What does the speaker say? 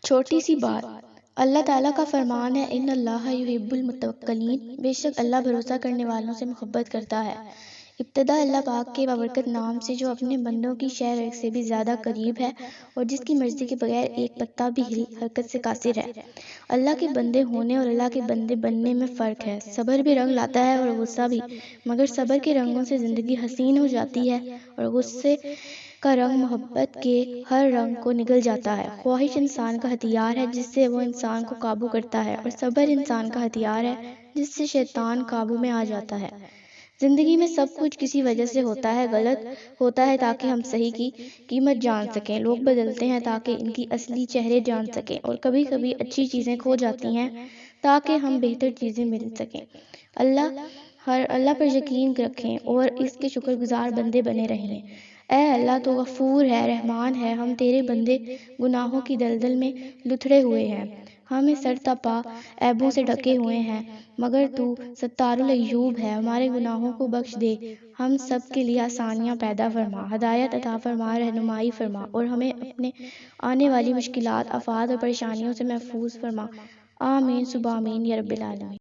چھوٹی سی بات، اللہ تعالیٰ کا فرمان ہے ان اللہ یحب المتوکلین، بے شک اللہ بھروسہ کرنے والوں سے محبت کرتا ہے۔ ابتدا اللہ پاک کے بابرکت نام سے جو اپنے بندوں کی شہ سے بھی زیادہ قریب ہے اور جس کی مرضی کے بغیر ایک پتا بھی حرکت سے قاصر ہے۔ اللہ کے بندے ہونے اور اللہ کے بندے بننے میں فرق ہے۔ صبر بھی رنگ لاتا ہے اور غصہ بھی، مگر صبر کے رنگوں سے زندگی حسین ہو جاتی ہے اور غصے کا رنگ محبت کے ہر رنگ کو نگل جاتا ہے۔ خواہش انسان کا ہتھیار ہے جس سے وہ انسان کو قابو کرتا ہے، اور صبر انسان کا ہتھیار ہے جس سے شیطان قابو میں آ جاتا ہے۔ زندگی میں سب کچھ کسی وجہ سے ہوتا ہے، غلط ہوتا ہے تاکہ ہم صحیح کی قیمت جان سکیں، لوگ بدلتے ہیں تاکہ ان کی اصلی چہرے جان سکیں، اور کبھی کبھی اچھی چیزیں کھو جاتی ہیں تاکہ ہم بہتر چیزیں مل سکیں۔ اللہ پر یقین رکھیں اور اس کے شکر گزار بندے بنے رہیں۔ اے اللہ تو غفور ہے، رحمان ہے، ہم تیرے بندے گناہوں کی دلدل میں لتھڑے ہوئے ہیں، ہمیں سر تا پا عیبوں سے ڈھکے ہوئے ہیں، مگر تو ستار العیوب ہے، ہمارے گناہوں کو بخش دے، ہم سب کے لیے آسانیاں پیدا فرما، ہدایت عطا فرما، رہنمائی فرما، اور ہمیں اپنے آنے والی مشکلات، آفات اور پریشانیوں سے محفوظ فرما۔ آمین ثم آمین یا رب العالمین۔